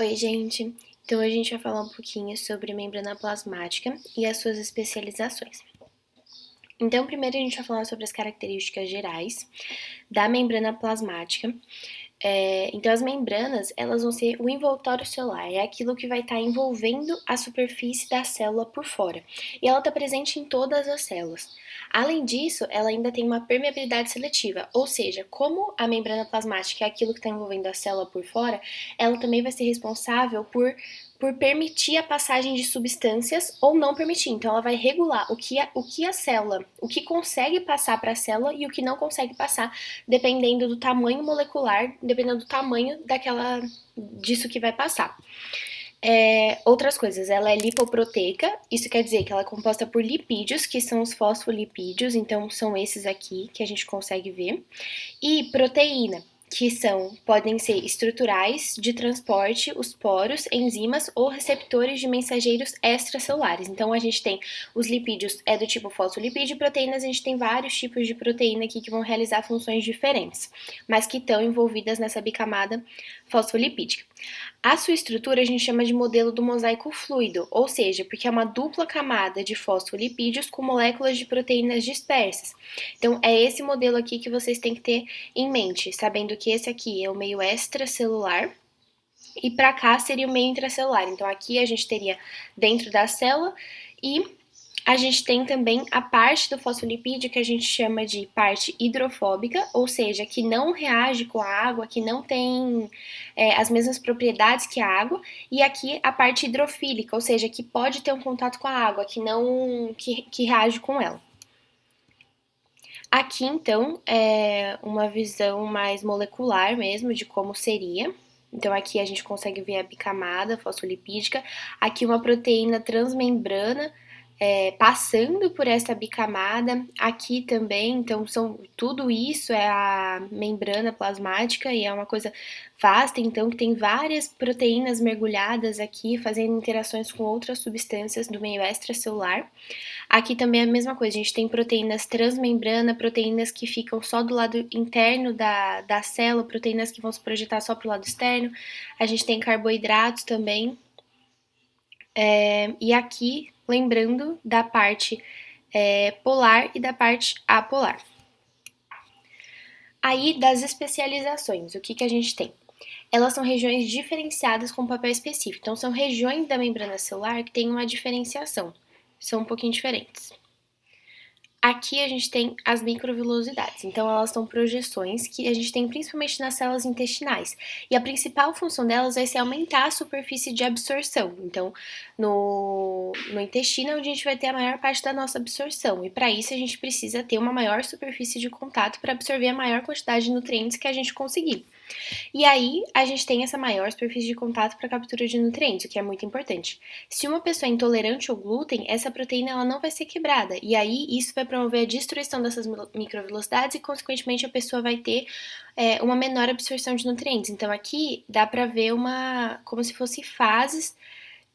Oi, gente! Então, a gente vai falar um pouquinho sobre membrana plasmática e as suas especializações. Então, primeiro a gente vai falar sobre as características gerais da membrana plasmática. Então, as membranas, elas vão ser o envoltório celular, é aquilo que vai estar envolvendo a superfície da célula por fora. E ela está presente em todas as células. Além disso, ela ainda tem uma permeabilidade seletiva, ou seja, como a membrana plasmática é aquilo que está envolvendo a célula por fora, ela também vai ser responsável por permitir a passagem de substâncias ou não permitir. Então, ela vai regular o que a célula, o que consegue passar para a célula e o que não consegue passar, dependendo do tamanho molecular, dependendo do tamanho disso que vai passar. Outras coisas, ela é lipoproteica, isso quer dizer que ela é composta por lipídios, que são os fosfolipídios, então são esses aqui que a gente consegue ver, e proteína, que podem ser estruturais, de transporte, os poros, enzimas ou receptores de mensageiros extracelulares. Então, a gente tem os lipídios, do tipo fosfolipídio, e proteínas, a gente tem vários tipos de proteína aqui que vão realizar funções diferentes, mas que estão envolvidas nessa bicamada fosfolipídica. A sua estrutura a gente chama de modelo do mosaico fluido, ou seja, porque é uma dupla camada de fosfolipídios com moléculas de proteínas dispersas. Então, é esse modelo aqui que vocês têm que ter em mente, sabendo que esse aqui é o meio extracelular e para cá seria o meio intracelular. Então, aqui a gente teria dentro da célula e a gente tem também a parte do fosfolipídio que a gente chama de parte hidrofóbica, ou seja, que não reage com a água, que não tem as mesmas propriedades que a água, e aqui a parte hidrofílica, ou seja, que pode ter um contato com a água, que reage com ela. Aqui, então, é uma visão mais molecular mesmo de como seria. Então, aqui a gente consegue ver a bicamada fosfolipídica, aqui uma proteína transmembrana, passando por essa bicamada, aqui também, então tudo isso é a membrana plasmática e é uma coisa vasta, então que tem várias proteínas mergulhadas aqui, fazendo interações com outras substâncias do meio extracelular. Aqui também é a mesma coisa, a gente tem proteínas transmembrana, proteínas que ficam só do lado interno da célula, proteínas que vão se projetar só para o lado externo, a gente tem carboidratos também, e aqui, lembrando da parte polar e da parte apolar. Aí, das especializações, o que a gente tem? Elas são regiões diferenciadas com papel específico. Então, são regiões da membrana celular que têm uma diferenciação. São um pouquinho diferentes. Aqui a gente tem as microvilosidades, então elas são projeções que a gente tem principalmente nas células intestinais. E a principal função delas vai ser aumentar a superfície de absorção. Então, no intestino é onde a gente vai ter a maior parte da nossa absorção. E para isso a gente precisa ter uma maior superfície de contato para absorver a maior quantidade de nutrientes que a gente conseguir. E aí, a gente tem essa maior superfície de contato para captura de nutrientes, o que é muito importante. Se uma pessoa é intolerante ao glúten, essa proteína ela não vai ser quebrada. E aí, isso vai promover a destruição dessas microvelocidades e, consequentemente, a pessoa vai ter uma menor absorção de nutrientes. Então, aqui dá para ver como se fosse fases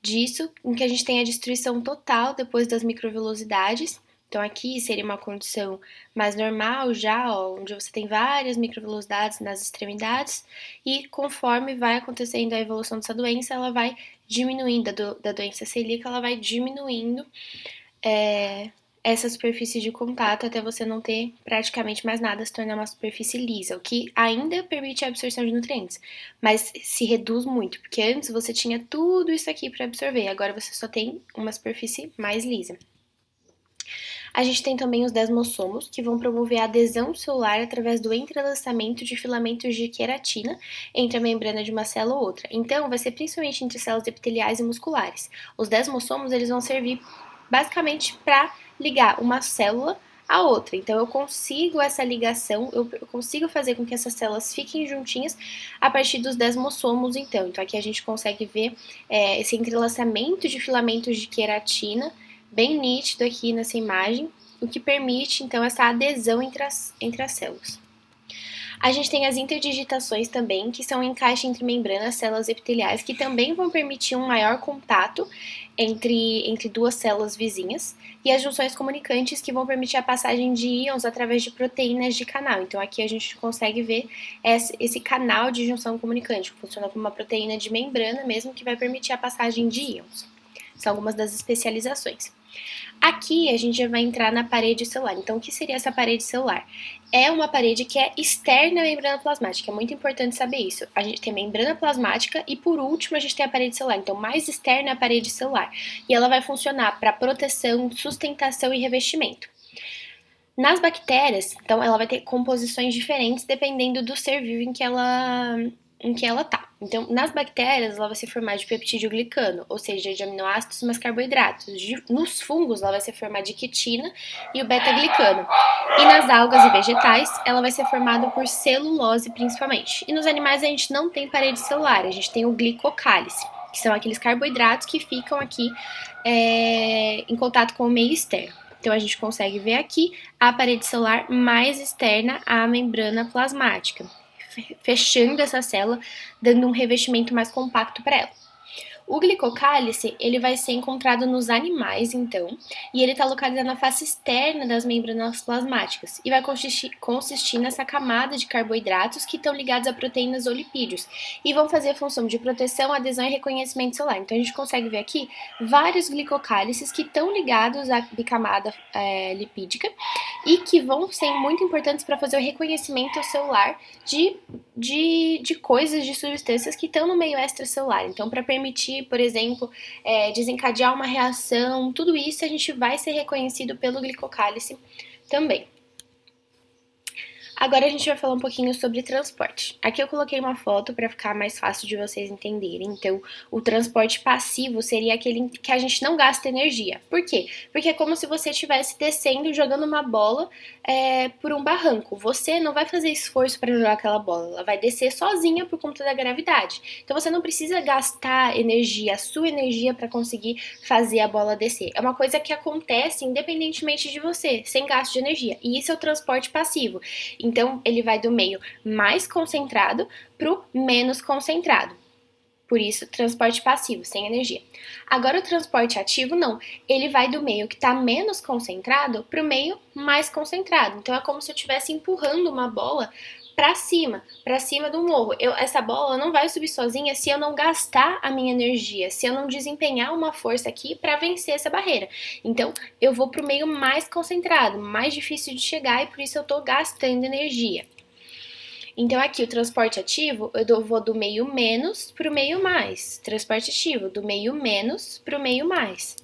disso, em que a gente tem a destruição total depois das microvelocidades. Então, aqui seria uma condição mais normal já, onde você tem várias microvelocidades nas extremidades e conforme vai acontecendo a evolução dessa doença, ela vai diminuindo, da doença celíaca, ela vai diminuindo essa superfície de contato até você não ter praticamente mais nada, se tornar uma superfície lisa, o que ainda permite a absorção de nutrientes, mas se reduz muito, porque antes você tinha tudo isso aqui para absorver, agora você só tem uma superfície mais lisa. A gente tem também os desmossomos, que vão promover a adesão celular através do entrelaçamento de filamentos de queratina entre a membrana de uma célula ou outra. Então, vai ser principalmente entre células epiteliais e musculares. Os desmossomos, eles vão servir basicamente para ligar uma célula a outra. Então, eu consigo essa ligação, eu consigo fazer com que essas células fiquem juntinhas a partir dos desmossomos, então. Então, aqui a gente consegue ver esse entrelaçamento de filamentos de queratina bem nítido aqui nessa imagem, o que permite, então, essa adesão entre as células. A gente tem as interdigitações também, que são encaixe entre membranas, células epiteliais, que também vão permitir um maior contato entre duas células vizinhas, e as junções comunicantes que vão permitir a passagem de íons através de proteínas de canal. Então aqui a gente consegue ver esse canal de junção comunicante, que funciona como uma proteína de membrana mesmo, que vai permitir a passagem de íons. São algumas das especializações. Aqui a gente já vai entrar na parede celular. Então, o que seria essa parede celular? É uma parede que é externa à membrana plasmática. É muito importante saber isso. A gente tem a membrana plasmática e, por último, a gente tem a parede celular. Então, mais externa é a parede celular. E ela vai funcionar para proteção, sustentação e revestimento. Nas bactérias, então, ela vai ter composições diferentes dependendo do ser vivo em que ela tá. Então, nas bactérias, ela vai ser formada de peptídeo glicano, ou seja, de aminoácidos mais carboidratos. Nos fungos, ela vai ser formada de quitina e o beta-glicano. E nas algas e vegetais, ela vai ser formada por celulose, principalmente. E nos animais, a gente não tem parede celular, a gente tem o glicocálice, que são aqueles carboidratos que ficam aqui em contato com o meio externo. Então, a gente consegue ver aqui a parede celular mais externa à membrana plasmática, fechando essa célula, dando um revestimento mais compacto para ela. O glicocálice, ele vai ser encontrado nos animais, então, e ele está localizado na face externa das membranas plasmáticas e vai consistir nessa camada de carboidratos que estão ligados a proteínas ou lipídios e vão fazer a função de proteção, adesão e reconhecimento celular. Então, a gente consegue ver aqui vários glicocálices que estão ligados à bicamada lipídica e que vão ser muito importantes para fazer o reconhecimento celular de coisas, de substâncias que estão no meio extracelular. Então, para permitir, por exemplo, desencadear uma reação, tudo isso a gente vai ser reconhecido pelo glicocálice também. Agora a gente vai falar um pouquinho sobre transporte. Aqui eu coloquei uma foto para ficar mais fácil de vocês entenderem. Então, o transporte passivo seria aquele que a gente não gasta energia. Por quê? Porque é como se você estivesse descendo e jogando uma bola por um barranco. Você não vai fazer esforço para jogar aquela bola, ela vai descer sozinha por conta da gravidade. Então, você não precisa gastar energia, a sua energia, para conseguir fazer a bola descer. É uma coisa que acontece independentemente de você, sem gasto de energia. E isso é o transporte passivo. Então, ele vai do meio mais concentrado para o menos concentrado. Por isso, transporte passivo, sem energia. Agora, o transporte ativo, não. Ele vai do meio que está menos concentrado para o meio mais concentrado. Então, é como se eu estivesse empurrando uma bola para cima do morro. Essa bola não vai subir sozinha se eu não gastar a minha energia, se eu não desempenhar uma força aqui para vencer essa barreira. Então, eu vou para o meio mais concentrado, mais difícil de chegar e por isso eu estou gastando energia. Então, aqui o transporte ativo, eu vou do meio menos para o meio mais. Transporte ativo, do meio menos para o meio mais.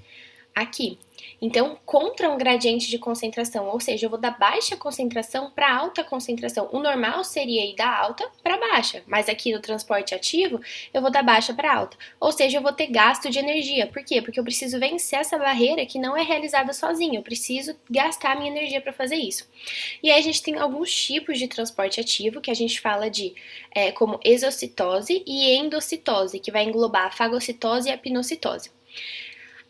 Aqui. Então, contra um gradiente de concentração, ou seja, eu vou da baixa concentração para alta concentração. O normal seria ir da alta para baixa, mas aqui no transporte ativo, eu vou da baixa para alta. Ou seja, eu vou ter gasto de energia. Por quê? Porque eu preciso vencer essa barreira que não é realizada sozinha. Eu preciso gastar minha energia para fazer isso. E aí a gente tem alguns tipos de transporte ativo que a gente fala de como exocitose e endocitose, que vai englobar a fagocitose e a pinocitose.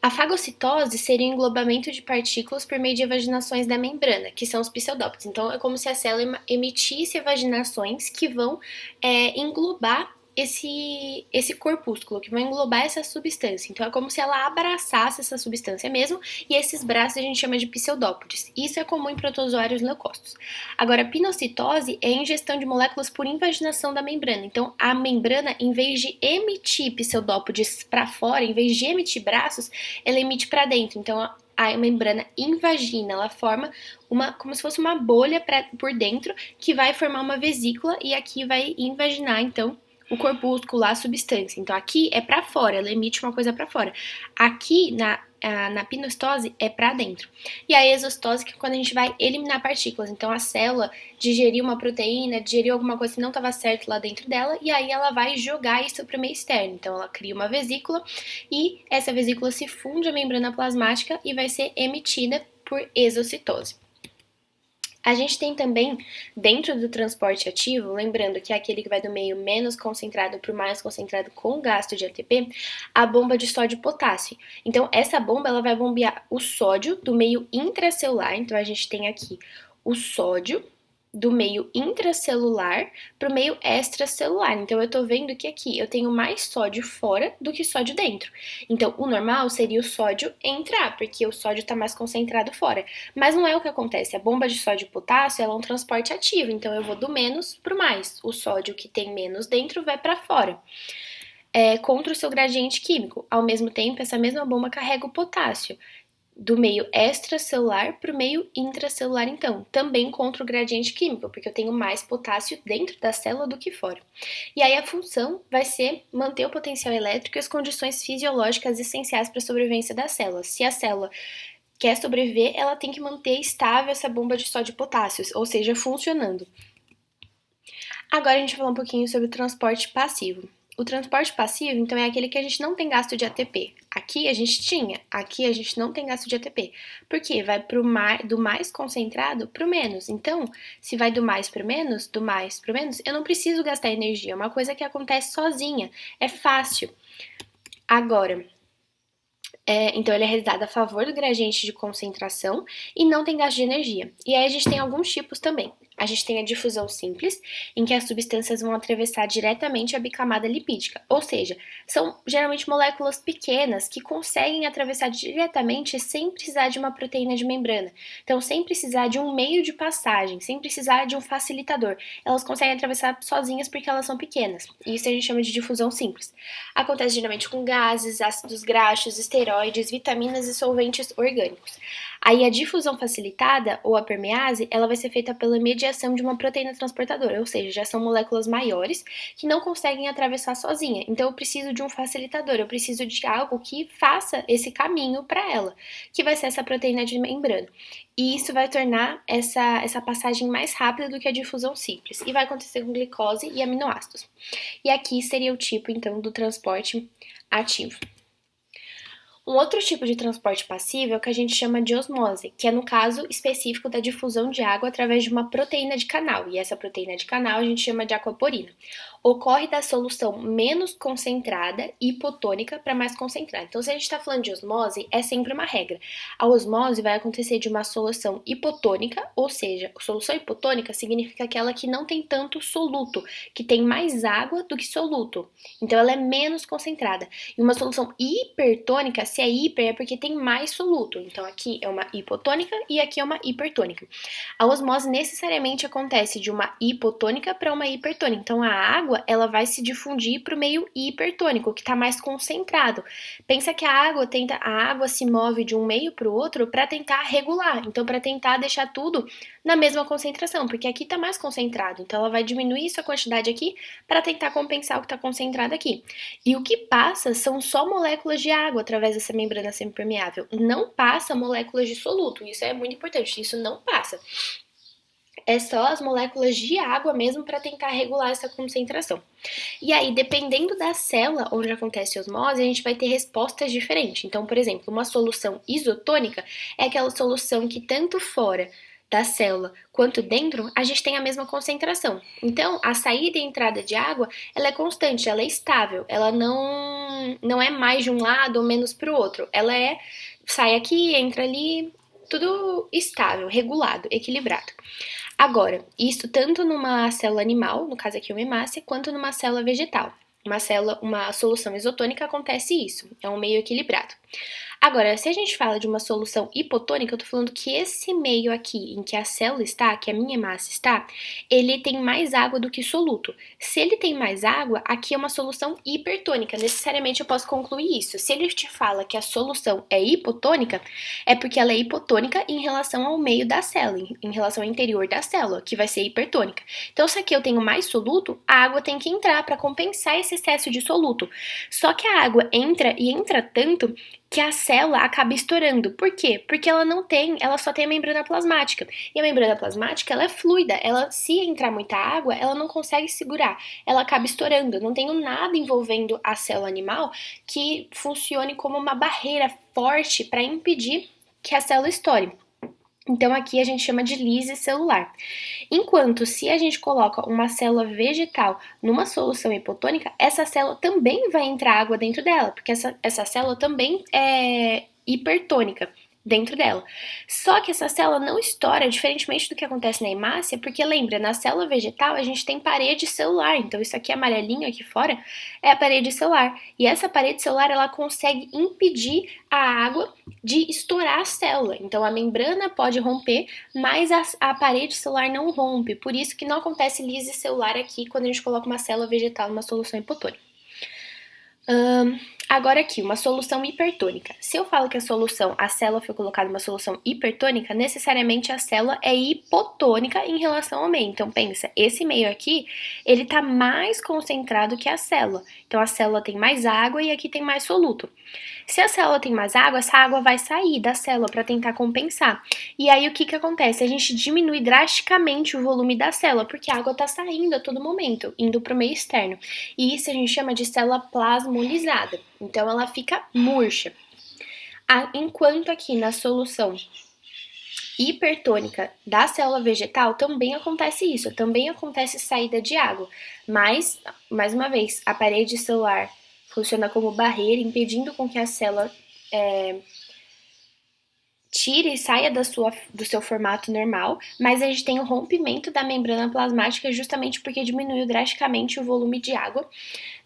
A fagocitose seria o englobamento de partículas por meio de evaginações da membrana, que são os pseudópodes. Então, é como se a célula emitisse evaginações que vão englobar esse corpúsculo, que vão englobar essa substância. Então, é como se ela abraçasse essa substância mesmo, e esses braços a gente chama de pseudópodes. Isso é comum em protozoários leucócitos. Agora, a pinocitose é a ingestão de moléculas por invaginação da membrana. Então, a membrana, em vez de emitir pseudópodes para fora, em vez de emitir braços, ela emite para dentro. Então, a membrana invagina, ela forma como se fosse uma bolha por dentro, que vai formar uma vesícula, e aqui vai invaginar, então, o corpúsculo, a substância. Então, aqui é para fora, ela emite uma coisa para fora. Aqui, na pinocitose, é para dentro. E a exocitose, que é quando a gente vai eliminar partículas. Então, a célula digeriu uma proteína, digeriu alguma coisa que não estava certo lá dentro dela, e aí ela vai jogar isso para o meio externo. Então, ela cria uma vesícula, e essa vesícula se funde à membrana plasmática e vai ser emitida por exocitose. A gente tem também, dentro do transporte ativo, lembrando que é aquele que vai do meio menos concentrado para o mais concentrado com gasto de ATP, a bomba de sódio e potássio. Então, essa bomba ela vai bombear o sódio do meio intracelular. Então, a gente tem aqui o sódio do meio intracelular para o meio extracelular. Então, eu estou vendo que aqui eu tenho mais sódio fora do que sódio dentro. Então, o normal seria o sódio entrar, porque o sódio está mais concentrado fora. Mas não é o que acontece. A bomba de sódio e potássio ela é um transporte ativo. Então, eu vou do menos para o mais. O sódio que tem menos dentro vai para fora. Contra o seu gradiente químico. Ao mesmo tempo, essa mesma bomba carrega o potássio do meio extracelular para o meio intracelular, então, também contra o gradiente químico, porque eu tenho mais potássio dentro da célula do que fora. E aí a função vai ser manter o potencial elétrico e as condições fisiológicas essenciais para a sobrevivência da célula. Se a célula quer sobreviver, ela tem que manter estável essa bomba de sódio e potássio, ou seja, funcionando. Agora a gente vai falar um pouquinho sobre o transporte passivo. O transporte passivo, então, é aquele que a gente não tem gasto de ATP. Aqui a gente tinha, aqui a gente não tem gasto de ATP. Por quê? Vai do mais concentrado para o menos. Então, se vai do mais para o menos, eu não preciso gastar energia. É uma coisa que acontece sozinha. É fácil. Agora, então ele é realizado a favor do gradiente de concentração e não tem gasto de energia. E aí a gente tem alguns tipos também. A gente tem a difusão simples, em que as substâncias vão atravessar diretamente a bicamada lipídica, ou seja, são geralmente moléculas pequenas que conseguem atravessar diretamente sem precisar de uma proteína de membrana. Então, sem precisar de um meio de passagem, sem precisar de um facilitador. Elas conseguem atravessar sozinhas porque elas são pequenas. Isso a gente chama de difusão simples. Acontece geralmente com gases, ácidos graxos, esteroides, vitaminas e solventes orgânicos. Aí a difusão facilitada, ou a permease, ela vai ser feita pela mediação de uma proteína transportadora, ou seja, já são moléculas maiores que não conseguem atravessar sozinha. Então eu preciso de um facilitador, eu preciso de algo que faça esse caminho para ela, que vai ser essa proteína de membrana. E isso vai tornar essa passagem mais rápida do que a difusão simples. E vai acontecer com glicose e aminoácidos. E aqui seria o tipo, então, do transporte ativo. Um outro tipo de transporte passivo é o que a gente chama de osmose, que é no caso específico da difusão de água através de uma proteína de canal, e essa proteína de canal a gente chama de aquaporina. Ocorre da solução menos concentrada, hipotônica, para mais concentrada. Então, se a gente está falando de osmose, é sempre uma regra. A osmose vai acontecer de uma solução hipotônica, ou seja, solução hipotônica significa aquela que não tem tanto soluto, que tem mais água do que soluto. Então, ela é menos concentrada. E uma solução hipertônica, se é hiper, é porque tem mais soluto. Então, aqui é uma hipotônica e aqui é uma hipertônica. A osmose necessariamente acontece de uma hipotônica para uma hipertônica. Então, a água ela vai se difundir para o meio hipertônico, que está mais concentrado. Pensa que a água se move de um meio para o outro para tentar regular. Então, para tentar deixar tudo na mesma concentração, porque aqui está mais concentrado. Então, ela vai diminuir essa quantidade aqui para tentar compensar o que está concentrado aqui. E o que passa são só moléculas de água através dessa membrana semipermeável. Não passa moléculas de soluto. Isso é muito importante. Isso não passa. É só as moléculas de água mesmo para tentar regular essa concentração. E aí, dependendo da célula onde acontece a osmose, a gente vai ter respostas diferentes. Então, por exemplo, uma solução isotônica é aquela solução que tanto fora da célula quanto dentro, a gente tem a mesma concentração. Então, a saída e entrada de água, ela é constante, ela é estável, ela não é mais de um lado ou menos para o outro. Ela sai aqui, entra ali, tudo estável, regulado, equilibrado. Agora, isso tanto numa célula animal, no caso aqui uma hemácia, quanto numa célula vegetal. Uma solução isotônica acontece isso, é um meio equilibrado. Agora, se a gente fala de uma solução hipotônica, eu tô falando que esse meio aqui, em que a célula está, que a minha hemácia está, ele tem mais água do que soluto. Se ele tem mais água, aqui é uma solução hipertônica. Necessariamente eu posso concluir isso. Se ele te fala que a solução é hipotônica, é porque ela é hipotônica em relação ao meio da célula, em relação ao interior da célula, que vai ser hipertônica. Então, se aqui eu tenho mais soluto, a água tem que entrar para compensar esse excesso de soluto. Só que a água entra e entra tanto que a célula acaba estourando. Por quê? Porque ela só tem a membrana plasmática. E a membrana plasmática, ela é fluida. Se entrar muita água, ela não consegue segurar. Ela acaba estourando. Não tenho nada envolvendo a célula animal que funcione como uma barreira forte para impedir que a célula estoure. Então, aqui a gente chama de lise celular. Enquanto se a gente coloca uma célula vegetal numa solução hipotônica, essa célula também vai entrar água dentro dela, porque essa célula também é hipertônica. dentro dela. Só que essa célula não estoura, diferentemente do que acontece na hemácia, porque lembra, na célula vegetal a gente tem parede celular, então isso aqui amarelinho aqui fora é a parede celular. E essa parede celular ela consegue impedir a água de estourar a célula. Então a membrana pode romper, mas a parede celular não rompe. Por isso que não acontece lise celular aqui quando a gente coloca uma célula vegetal numa solução hipotônica. Agora aqui, uma solução hipertônica. Se eu falo que a célula foi colocada numa solução hipertônica, necessariamente a célula é hipotônica em relação ao meio. Então pensa, esse meio aqui, ele tá mais concentrado que a célula. Então a célula tem mais água e aqui tem mais soluto. Se a célula tem mais água, essa água vai sair da célula para tentar compensar. E aí o que que acontece? A gente diminui drasticamente o volume da célula, porque a água está saindo a todo momento, indo para o meio externo. E isso a gente chama de célula plasmolizada. Então ela fica murcha. Enquanto aqui na solução hipertônica da célula vegetal também acontece isso, também acontece saída de água, mas, mais uma vez, a parede celular funciona como barreira, impedindo com que a célula tire e saia do seu formato normal, mas a gente tem o rompimento da membrana plasmática justamente porque diminuiu drasticamente o volume de água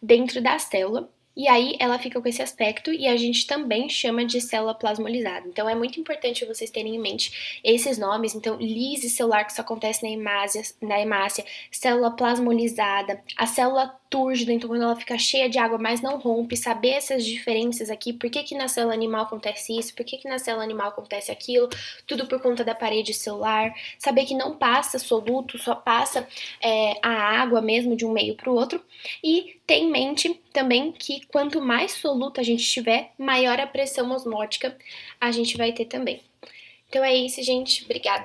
dentro da célula. E aí ela fica com esse aspecto e a gente também chama de célula plasmolizada. Então é muito importante vocês terem em mente esses nomes. Então, lise celular, que isso acontece na hemácia, célula plasmolizada, a célula túrgida, então quando ela fica cheia de água, mas não rompe, saber essas diferenças aqui, por que na célula animal acontece isso, por que na célula animal acontece aquilo, tudo por conta da parede celular, saber que não passa soluto, só passa a água mesmo de um meio para o outro, e ter em mente também que quanto mais soluto a gente tiver, maior a pressão osmótica a gente vai ter também. Então é isso, gente. Obrigada.